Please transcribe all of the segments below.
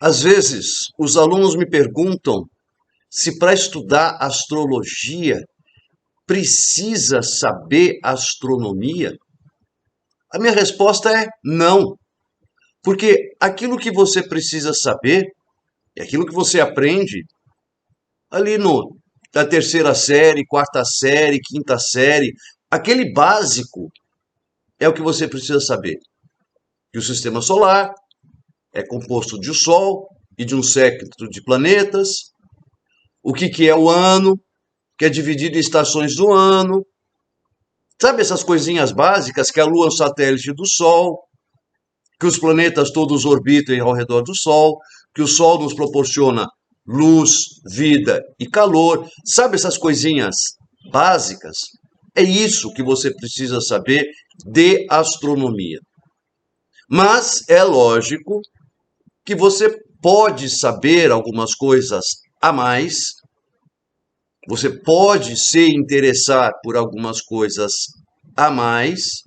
Às vezes, os alunos me perguntam se para estudar astrologia precisa saber astronomia. A minha resposta é não, porque aquilo que você precisa saber é aquilo que você aprende ali no da terceira série, quarta série, quinta série, aquele básico é o que você precisa saber. Que o sistema solar é composto de um Sol e de um séquito de planetas, o que é o ano, que é dividido em estações do ano. Sabe essas coisinhas básicas, que a Lua é um satélite do Sol, que os planetas todos orbitam ao redor do Sol, que o Sol nos proporciona luz, vida e calor. Sabe essas coisinhas básicas? É isso que você precisa saber de astronomia. Mas é lógico que você pode saber algumas coisas a mais, você pode se interessar por algumas coisas a mais,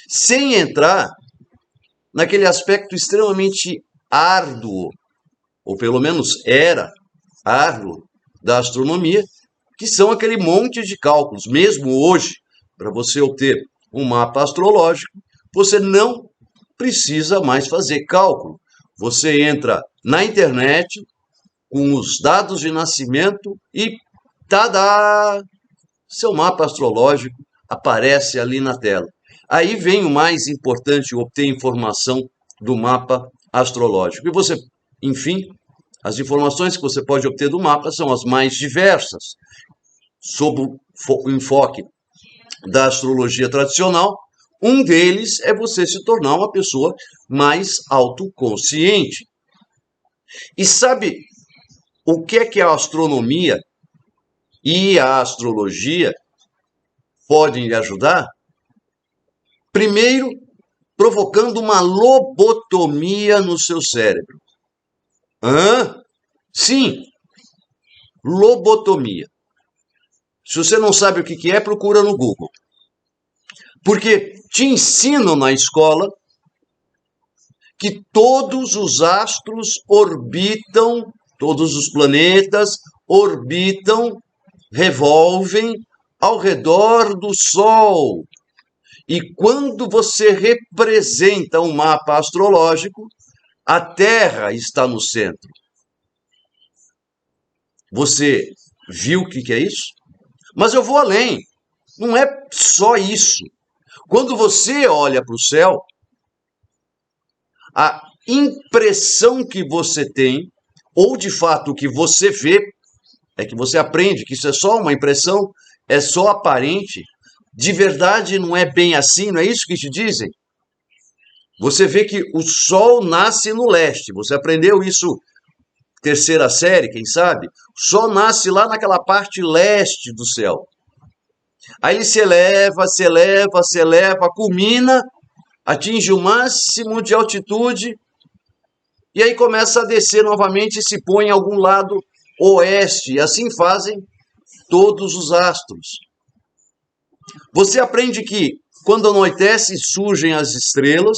sem entrar naquele aspecto extremamente árduo, ou pelo menos era árduo, da astronomia, que são aquele monte de cálculos. Mesmo hoje, para você obter um mapa astrológico, você não precisa mais fazer cálculo. Você entra na internet com os dados de nascimento e tadá! Seu mapa astrológico aparece ali na tela. Aí vem o mais importante, obter informação do mapa astrológico. E você, enfim, as informações que você pode obter do mapa são as mais diversas, sob o enfoque da astrologia tradicional. Um deles é você se tornar uma pessoa mais autoconsciente. E sabe o que a astronomia e a astrologia podem lhe ajudar? Primeiro, provocando uma lobotomia no seu cérebro. Sim, lobotomia. Se você não sabe o que é, procura no Google. Porque te ensinam na escola que todos os astros orbitam, todos os planetas orbitam, revolvem ao redor do Sol. E quando você representa um mapa astrológico, a Terra está no centro. Você viu o que é isso? Mas eu vou além. Não é só isso. Quando você olha para o céu, a impressão que você tem, ou de fato o que você vê, é que você aprende que isso é só uma impressão, é só aparente, de verdade não é bem assim, não é isso que te dizem? Você vê que o Sol nasce no leste, você aprendeu isso terceira série, quem sabe? O Sol nasce lá naquela parte leste do céu. Aí ele se eleva, se eleva, se eleva, culmina, atinge o máximo de altitude e aí começa a descer novamente e se põe em algum lado oeste. E assim fazem todos os astros. Você aprende que quando anoitece surgem as estrelas.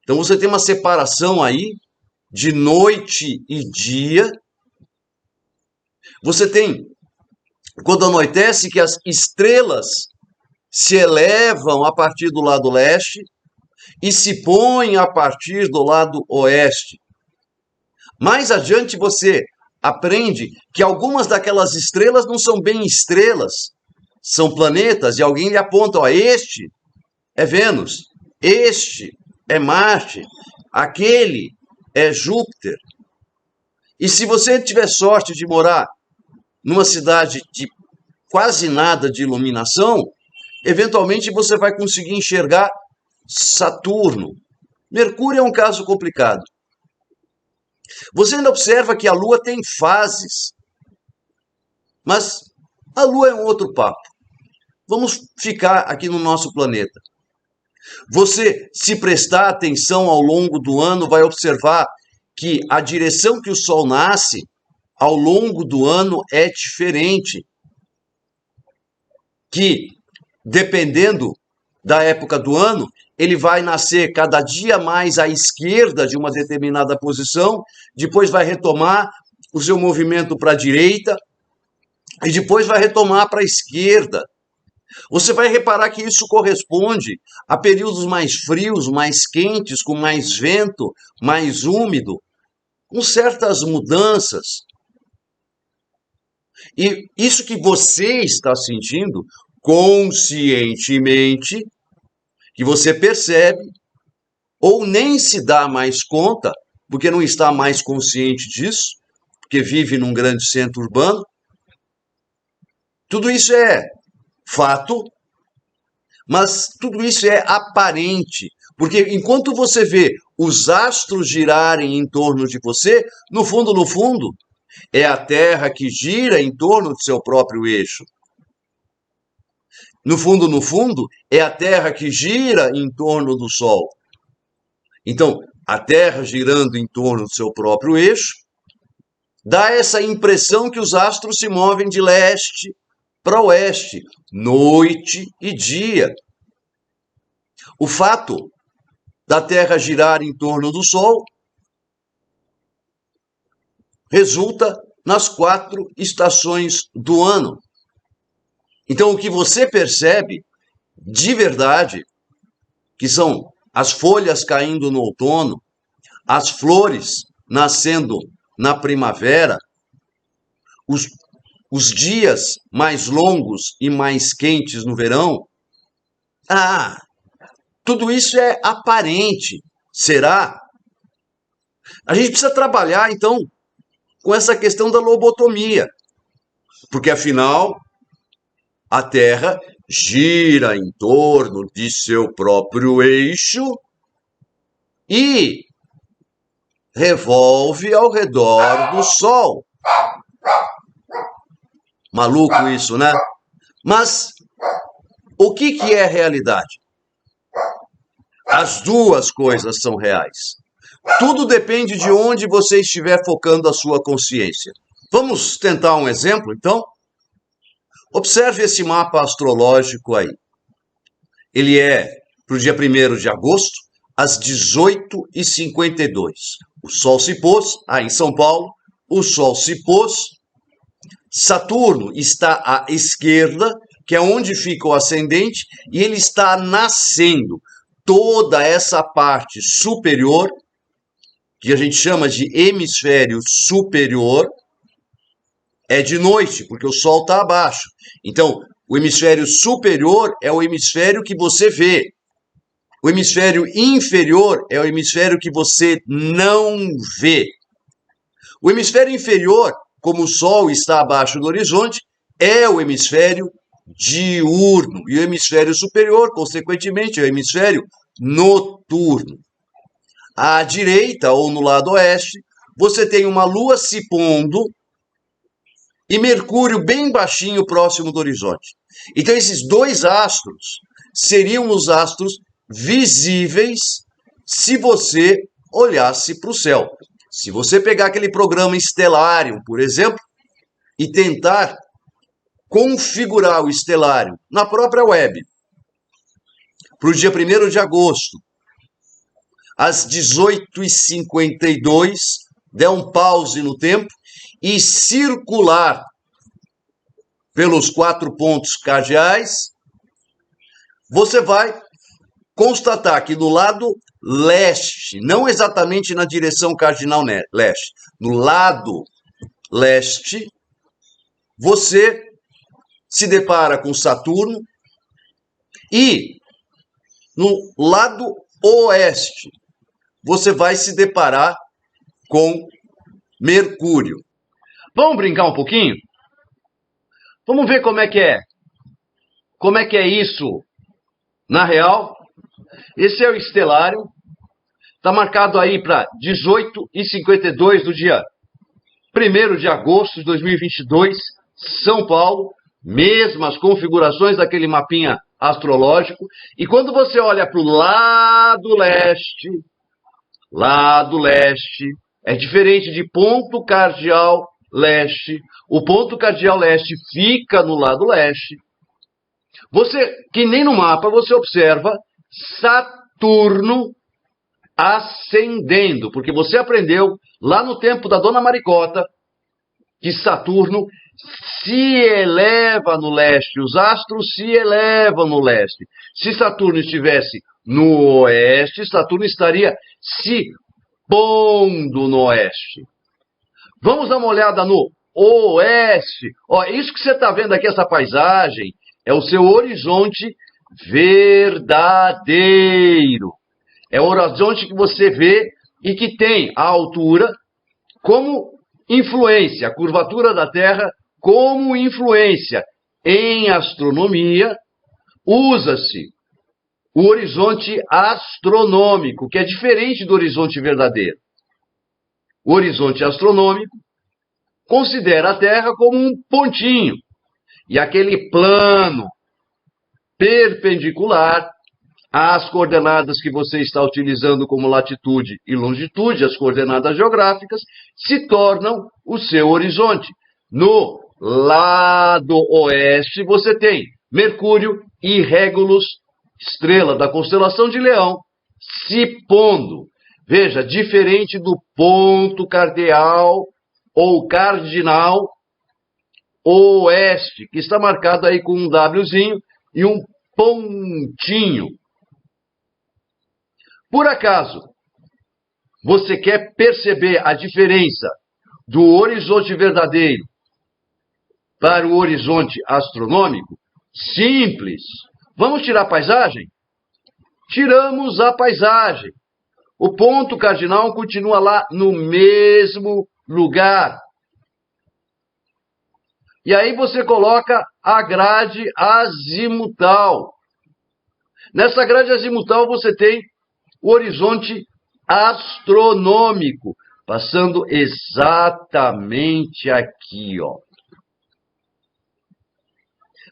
Então você tem uma separação aí de noite e dia. Você tem, quando anoitece, que as estrelas se elevam a partir do lado leste e se põem a partir do lado oeste. Mais adiante você aprende que algumas daquelas estrelas não são bem estrelas, são planetas, e alguém lhe aponta, ó, este é Vênus, este é Marte, aquele é Júpiter. E se você tiver sorte de morar numa cidade de quase nada de iluminação, eventualmente você vai conseguir enxergar Saturno. Mercúrio é um caso complicado. Você ainda observa que a Lua tem fases, mas a Lua é um outro papo. Vamos ficar aqui no nosso planeta. Você, se prestar atenção ao longo do ano, vai observar que a direção que o Sol nasce ao longo do ano é diferente. Que, dependendo da época do ano, ele vai nascer cada dia mais à esquerda de uma determinada posição, depois vai retomar o seu movimento para a direita e depois vai retomar para a esquerda. Você vai reparar que isso corresponde a períodos mais frios, mais quentes, com mais vento, mais úmido, com certas mudanças. E isso que você está sentindo conscientemente, que você percebe, ou nem se dá mais conta, porque não está mais consciente disso, porque vive num grande centro urbano. Tudo isso é fato, mas tudo isso é aparente, porque enquanto você vê os astros girarem em torno de você, no fundo, é a Terra que gira em torno do seu próprio eixo. No fundo, é a Terra que gira em torno do Sol. Então, a Terra girando em torno do seu próprio eixo, dá essa impressão que os astros se movem de leste para oeste, noite e dia. O fato da Terra girar em torno do Sol resulta nas 4 estações do ano. Então, o que você percebe de verdade, que são as folhas caindo no outono, as flores nascendo na primavera, os dias mais longos e mais quentes no verão, tudo isso é aparente. Será? A gente precisa trabalhar, então, com essa questão da lobotomia, porque, afinal, a Terra gira em torno de seu próprio eixo e revolve ao redor do Sol. Maluco isso, né? Mas o que é realidade? As duas coisas são reais. Tudo depende de onde você estiver focando a sua consciência. Vamos tentar um exemplo, então? Observe esse mapa astrológico aí. Ele é para o dia 1º de agosto, às 18h52. O Sol se pôs, em São Paulo, o Sol se pôs, Saturno está à esquerda, que é onde fica o ascendente, e ele está nascendo. Toda essa parte superior, que a gente chama de hemisfério superior, é de noite, porque o Sol está abaixo. Então, o hemisfério superior é o hemisfério que você vê. O hemisfério inferior é o hemisfério que você não vê. O hemisfério inferior, como o Sol está abaixo do horizonte, é o hemisfério diurno. E o hemisfério superior, consequentemente, é o hemisfério noturno. À direita, ou no lado oeste, você tem uma Lua se pondo e Mercúrio bem baixinho próximo do horizonte. Então, esses dois astros seriam os astros visíveis se você olhasse para o céu. Se você pegar aquele programa Stellarium, por exemplo, e tentar configurar o Stellarium na própria web, para o dia 1º de agosto, às 18h52, der um pause no tempo e circular pelos 4 pontos cardeais, você vai constatar que no lado leste, não exatamente na direção cardinal leste, no lado leste, você se depara com Saturno e no lado oeste, você vai se deparar com Mercúrio. Vamos brincar um pouquinho? Vamos ver como é que é. Como é que é isso na real? Esse é o Stellarium. Está marcado aí para 18h52 do dia 1º de agosto de 2022, São Paulo. Mesmas configurações daquele mapinha astrológico. E quando você olha para o lado leste, é diferente de ponto cardial leste. O ponto cardial leste fica no lado leste. Você, que nem no mapa, você observa Saturno ascendendo, porque você aprendeu lá no tempo da Dona Maricota que Saturno se eleva no leste, os astros se elevam no leste. Se Saturno estivesse no oeste, Saturno estaria se pondo no oeste. Vamos dar uma olhada no oeste. Ó, isso que você está vendo aqui, essa paisagem, é o seu horizonte verdadeiro. É o horizonte que você vê e que tem a altura como influência, a curvatura da Terra como influência. Em astronomia, usa-se o horizonte astronômico, que é diferente do horizonte verdadeiro. O horizonte astronômico considera a Terra como um pontinho, e aquele plano perpendicular às coordenadas que você está utilizando como latitude e longitude, as coordenadas geográficas, se tornam o seu horizonte. No lado oeste, você tem Mercúrio e Régulus, estrela da constelação de Leão, se pondo. Veja, diferente do ponto cardeal ou cardinal oeste, que está marcado aí com um Wzinho e um pontinho. Por acaso, você quer perceber a diferença do horizonte verdadeiro para o horizonte astronômico? Simples. Vamos tirar a paisagem? Tiramos a paisagem. O ponto cardinal continua lá no mesmo lugar. E aí você coloca a grade azimutal. Nessa grade azimutal você tem o horizonte astronômico, passando exatamente aqui, ó.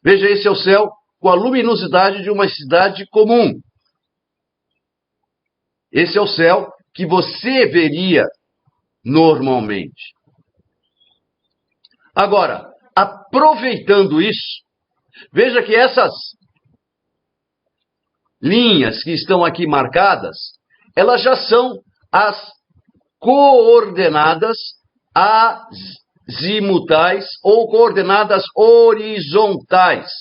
Veja, esse é o céu com a luminosidade de uma cidade comum. Esse é o céu que você veria normalmente. Agora, aproveitando isso, veja que essas linhas que estão aqui marcadas, elas já são as coordenadas azimutais ou coordenadas horizontais.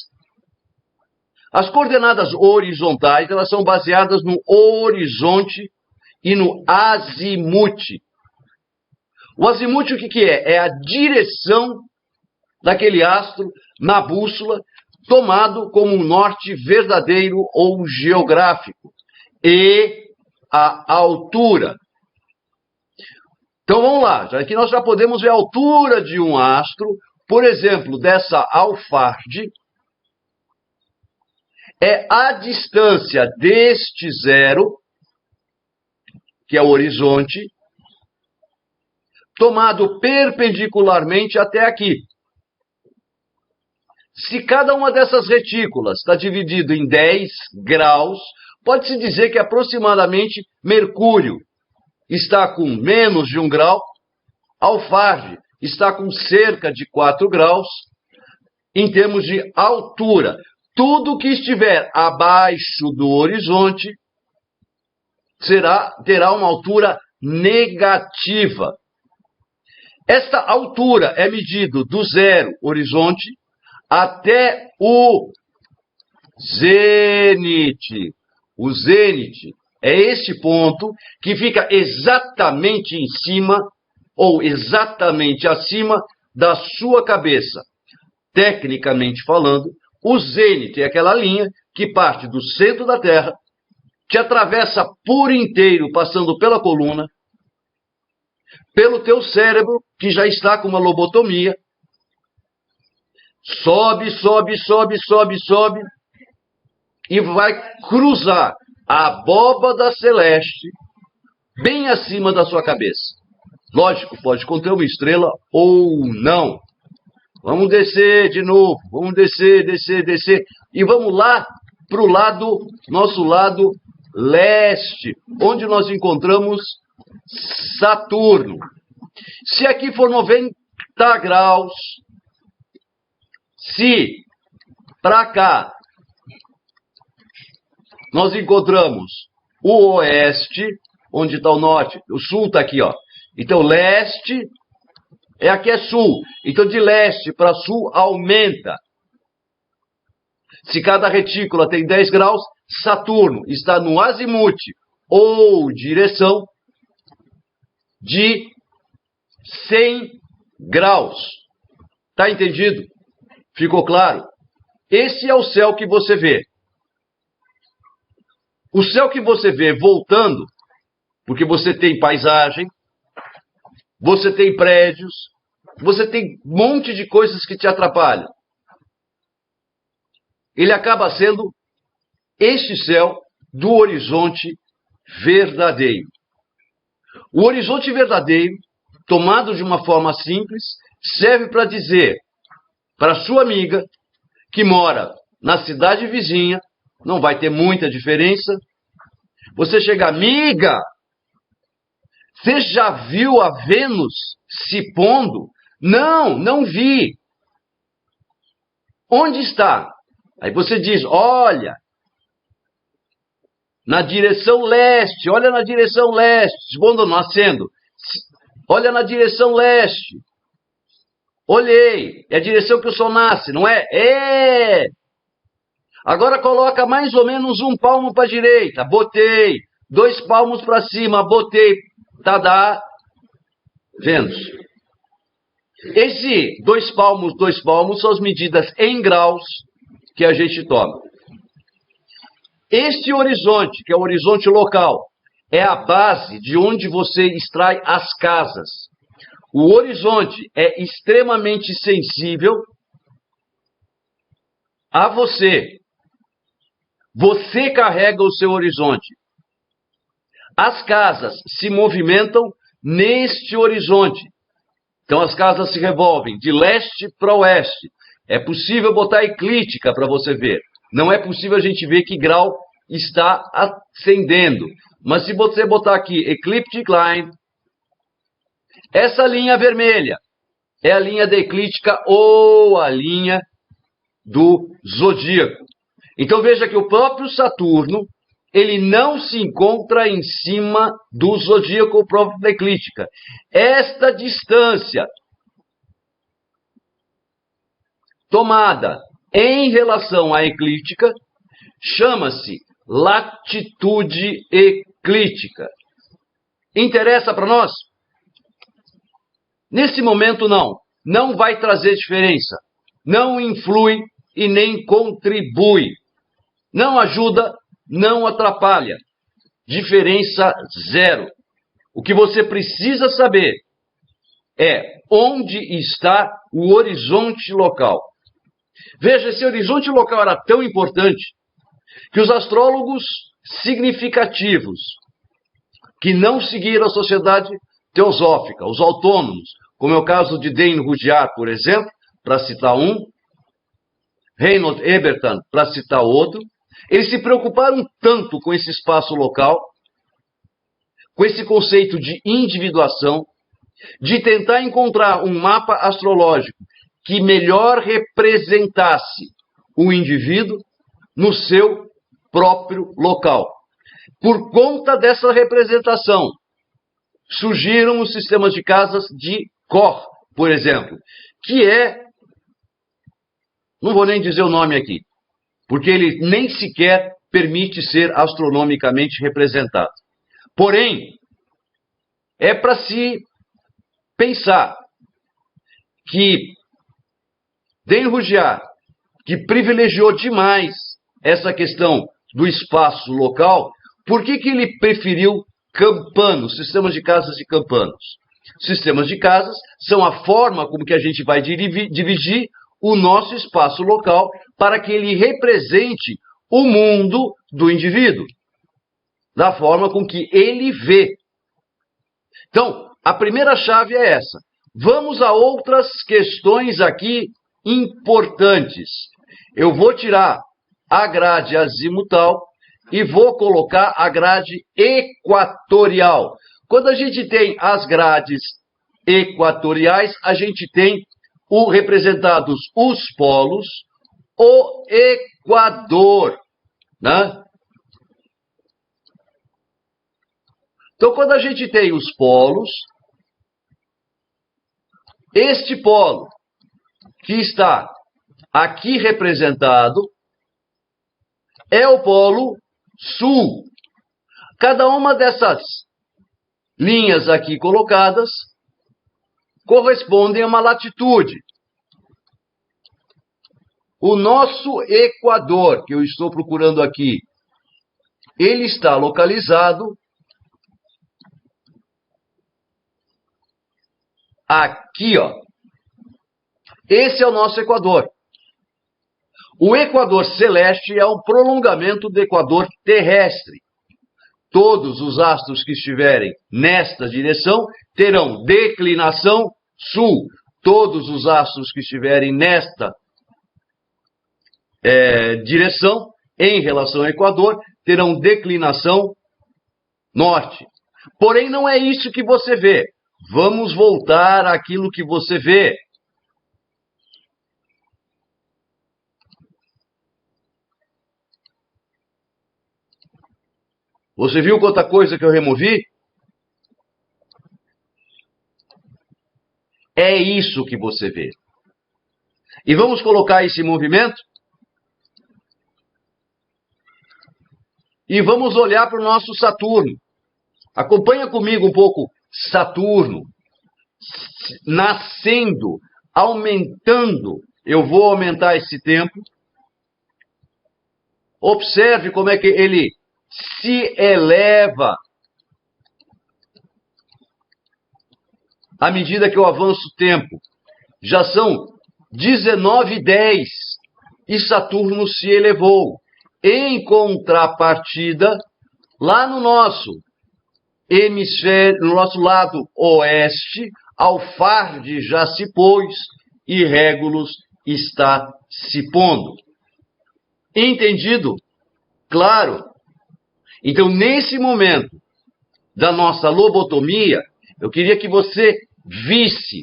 As coordenadas horizontais, elas são baseadas no horizonte e no azimute. O azimute o que é? É a direção daquele astro na bússola, tomado como um norte verdadeiro ou geográfico, e a altura. Então vamos lá, aqui nós já podemos ver a altura de um astro, por exemplo, dessa Alphard, é a distância deste zero, que é o horizonte, tomado perpendicularmente até aqui. Se cada uma dessas retículas está dividida em 10 graus, pode-se dizer que aproximadamente Mercúrio está com menos de 1 grau, Alphard está com cerca de 4 graus, em termos de altura. Tudo que estiver abaixo do horizonte terá uma altura negativa. Esta altura é medida do zero, horizonte, até o zênite. O zênite é esse ponto que fica exatamente em cima ou exatamente acima da sua cabeça. Tecnicamente falando, o zênite é aquela linha que parte do centro da Terra, te atravessa por inteiro, passando pela coluna, pelo teu cérebro, que já está com uma lobotomia, sobe, sobe, sobe, sobe, sobe, e vai cruzar a abóbada celeste bem acima da sua cabeça. Lógico, pode conter uma estrela ou não. Vamos descer de novo, vamos descer, descer, descer, e vamos lá para o nosso lado leste, onde nós encontramos Saturno. Se aqui for 90 graus, se para cá nós encontramos o oeste, onde está o norte, o sul está aqui, ó. Então, leste, aqui é sul. Então, de leste para sul, aumenta. Se cada retícula tem 10 graus, Saturno está no azimute, ou direção, de 100 graus. Tá entendido? Ficou claro? Esse é o céu que você vê. O céu que você vê voltando, porque você tem paisagem, você tem prédios, você tem um monte de coisas que te atrapalham. Ele acaba sendo este céu do horizonte verdadeiro. O horizonte verdadeiro, tomado de uma forma simples, serve para dizer para sua amiga que mora na cidade vizinha, não vai ter muita diferença. Você chega, amiga, você já viu a Vênus se pondo? Não, não vi. Onde está? Aí você diz, olha, na direção leste, olha na direção leste, se pondo, nascendo. Olha na direção leste. Olhei, é a direção que o sol nasce, não é? É! Agora coloca mais ou menos 1 palmo para a direita, botei. 2 palmos para cima, botei. Tadá, Vênus. Esse 2 palmos são as medidas em graus que a gente toma. Este horizonte, que é o horizonte local, é a base de onde você extrai as casas. O horizonte é extremamente sensível a você. Você carrega o seu horizonte. As casas se movimentam neste horizonte. Então as casas se revolvem de leste para oeste. É possível botar eclíptica para você ver. Não é possível a gente ver que grau está ascendendo. Mas se você botar aqui Ecliptic Line, essa linha vermelha é a linha da eclíptica ou a linha do zodíaco. Então veja que o próprio Saturno, ele não se encontra em cima do zodíaco ou próprio da eclíptica. Esta distância tomada em relação à eclíptica chama-se latitude eclíptica. Interessa para nós? Nesse momento não. Não vai trazer diferença. Não influi e nem contribui. Não ajuda, não atrapalha. Diferença zero. O que você precisa saber é onde está o horizonte local. Veja, esse horizonte local era tão importante que os astrólogos significativos que não seguiram a sociedade teosófica, os autônomos, como é o caso de Dane Rudhyar, por exemplo, para citar um, Reinhold Eberton, para citar outro, eles se preocuparam tanto com esse espaço local, com esse conceito de individuação, de tentar encontrar um mapa astrológico que melhor representasse o indivíduo no seu próprio local. Por conta dessa representação, surgiram os sistemas de casas de Koch, por exemplo, que é, não vou nem dizer o nome aqui, porque ele nem sequer permite ser astronomicamente representado. Porém, é para se pensar que Dane Rudhyar, que privilegiou demais essa questão do espaço local, por que ele preferiu campanos, sistemas de casas e campanos? Sistemas de casas são a forma como que a gente vai dividir o nosso espaço local para que ele represente o mundo do indivíduo, da forma com que ele vê. Então, a primeira chave é essa. Vamos a outras questões aqui importantes. Eu vou tirar a grade azimutal e vou colocar a grade equatorial. Quando a gente tem as grades equatoriais, a gente tem representados os polos, o Equador, né? Então, quando a gente tem os polos, este polo que está aqui representado é o polo sul. Cada uma dessas linhas aqui colocadas correspondem a uma latitude. O nosso Equador, que eu estou procurando aqui, ele está localizado aqui, ó. Esse é o nosso Equador. O Equador celeste é um prolongamento do Equador terrestre. Todos os astros que estiverem nesta direção terão declinação sul. Todos os astros que estiverem nesta direção, em relação ao Equador, terão declinação norte. Porém, não é isso que você vê. Vamos voltar àquilo que você vê. Você viu quanta coisa que eu removi? É isso que você vê. E vamos colocar esse movimento? E vamos olhar para o nosso Saturno. Acompanha comigo um pouco Saturno. Nascendo, aumentando. Eu vou aumentar esse tempo. Observe como é que ele se eleva à medida que eu avanço o tempo. Já são 19h10 e Saturno se elevou. Em contrapartida, lá no nosso hemisfério, no nosso lado oeste, Alphard já se pôs e Régulus está se pondo. Entendido? Claro. Então, nesse momento da nossa lobotomia, eu queria que você visse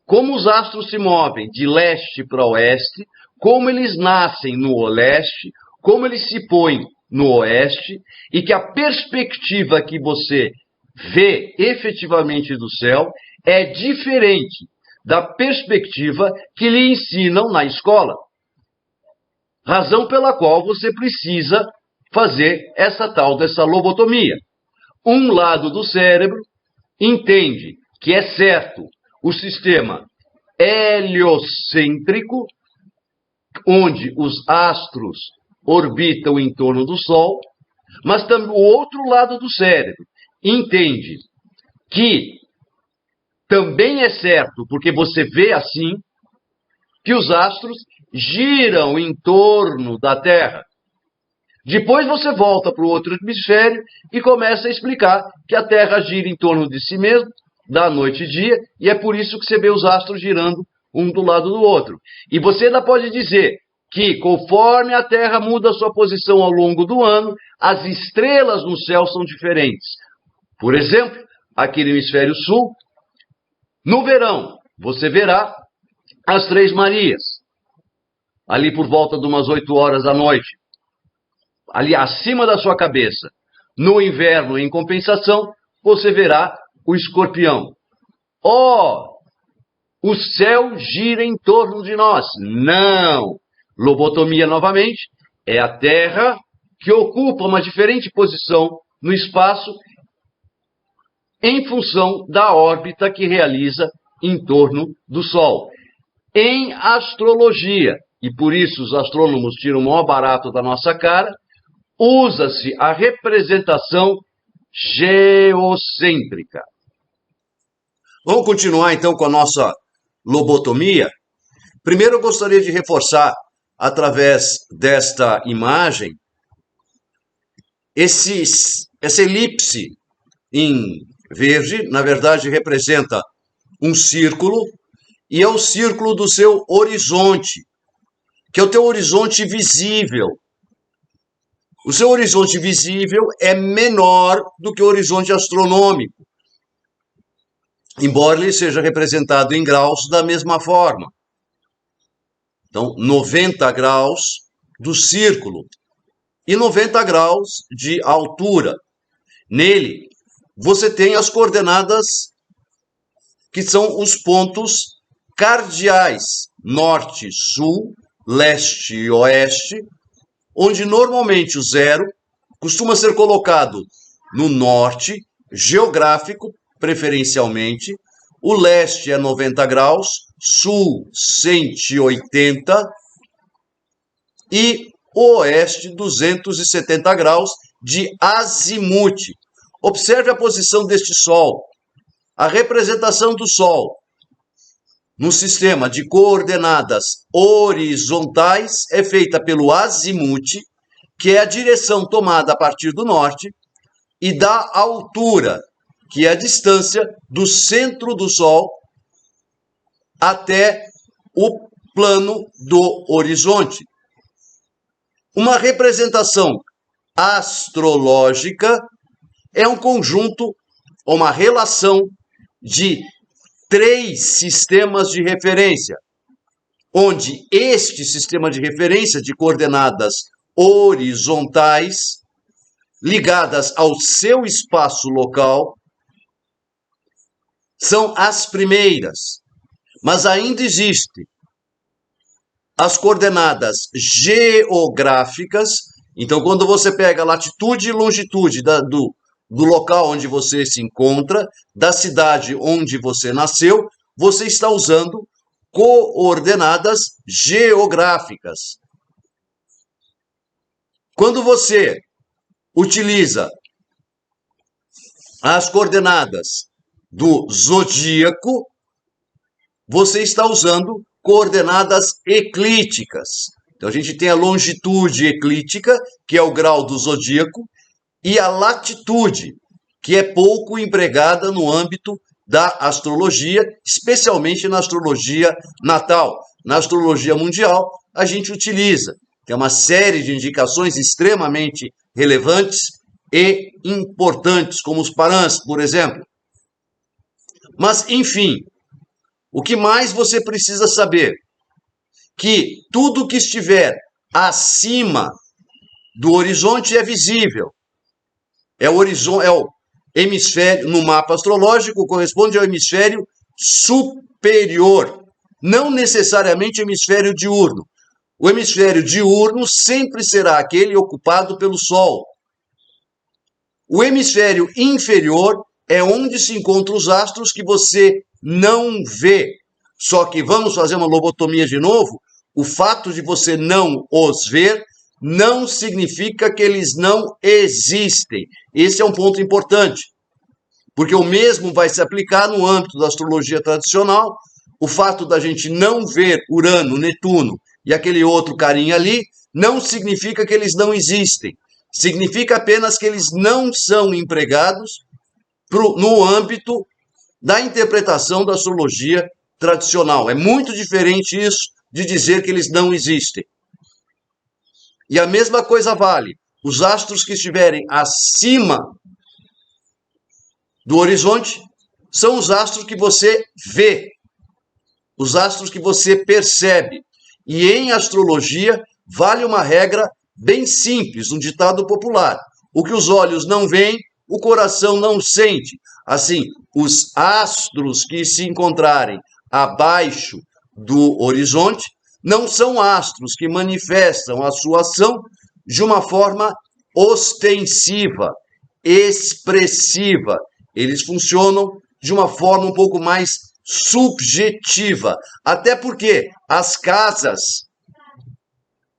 como os astros se movem de leste para oeste, como eles nascem no leste, como eles se põem no oeste, e que a perspectiva que você vê efetivamente do céu é diferente da perspectiva que lhe ensinam na escola. Razão pela qual você precisa fazer dessa lobotomia. Um lado do cérebro entende que é certo o sistema heliocêntrico, onde os astros orbitam em torno do Sol, mas também o outro lado do cérebro entende que também é certo, porque você vê assim, que os astros giram em torno da Terra. Depois você volta para o outro hemisfério e começa a explicar que a Terra gira em torno de si mesma, da noite e dia, e é por isso que você vê os astros girando um do lado do outro. E você ainda pode dizer que, conforme a Terra muda a sua posição ao longo do ano, as estrelas no céu são diferentes. Por exemplo, aqui no hemisfério sul, no verão, você verá as Três Marias, ali por volta de umas 8 horas da noite, ali acima da sua cabeça. No inverno, em compensação, você verá o Escorpião. O céu gira em torno de nós. Não! Lobotomia, novamente, é a Terra que ocupa uma diferente posição no espaço em função da órbita que realiza em torno do Sol. Em astrologia, e por isso os astrônomos tiram o maior barato da nossa cara, usa-se a representação geocêntrica. Vamos continuar então com a nossa lobotomia. Primeiro eu gostaria de reforçar, através desta imagem, essa elipse em verde, na verdade representa um círculo, e é o círculo do seu horizonte, que é o teu horizonte visível. O seu horizonte visível é menor do que o horizonte astronômico, embora ele seja representado em graus da mesma forma. Então, 90 graus do círculo e 90 graus de altura. Nele, você tem as coordenadas que são os pontos cardeais, norte, sul, leste e oeste, onde normalmente o zero costuma ser colocado no norte, geográfico, preferencialmente, o leste é 90 graus, sul 180 e o oeste 270 graus de azimute. Observe a posição deste Sol. A representação do Sol no sistema de coordenadas horizontais é feita pelo azimute, que é a direção tomada a partir do norte, e da altura, que é a distância do centro do Sol até o plano do horizonte. Uma representação astrológica é um conjunto, uma relação de 3 sistemas de referência, onde este sistema de referência de coordenadas horizontais, ligadas ao seu espaço local, são as primeiras, mas ainda existe as coordenadas geográficas. Então, quando você pega a latitude e longitude do local onde você se encontra, da cidade onde você nasceu, você está usando coordenadas geográficas. Quando você utiliza as coordenadas do zodíaco, você está usando coordenadas eclípticas. Então, a gente tem a longitude eclíptica, que é o grau do zodíaco, e a latitude, que é pouco empregada no âmbito da astrologia, especialmente na astrologia natal. Na astrologia mundial, a gente utiliza. Tem uma série de indicações extremamente relevantes e importantes, como os parãs, por exemplo. Mas, enfim, o que mais você precisa saber? Que tudo que estiver acima do horizonte é visível. É o hemisfério, no mapa astrológico, corresponde ao hemisfério superior, não necessariamente hemisfério diurno. O hemisfério diurno sempre será aquele ocupado pelo Sol. O hemisfério inferior é onde se encontram os astros que você não vê. Só que vamos fazer uma lobotomia de novo. O fato de você não os ver não significa que eles não existem. Esse é um ponto importante, porque o mesmo vai se aplicar no âmbito da astrologia tradicional. O fato da gente não ver Urano, Netuno e aquele outro carinha ali não significa que eles não existem. Significa apenas que eles não são empregados no âmbito da interpretação da astrologia tradicional. É muito diferente isso de dizer que eles não existem. E a mesma coisa vale. Os astros que estiverem acima do horizonte são os astros que você vê, os astros que você percebe. E em astrologia vale uma regra bem simples, um ditado popular. O que os olhos não veem, o coração não sente. Assim, os astros que se encontrarem abaixo do horizonte não são astros que manifestam a sua ação de uma forma ostensiva, expressiva. Eles funcionam de uma forma um pouco mais subjetiva. Até porque as casas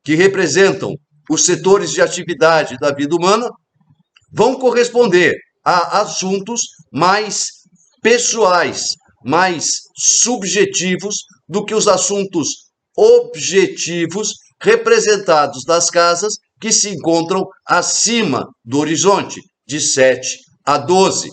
que representam os setores de atividade da vida humana vão corresponder a assuntos mais pessoais, mais subjetivos do que os assuntos objetivos representados das casas que se encontram acima do horizonte, de 7 a 12.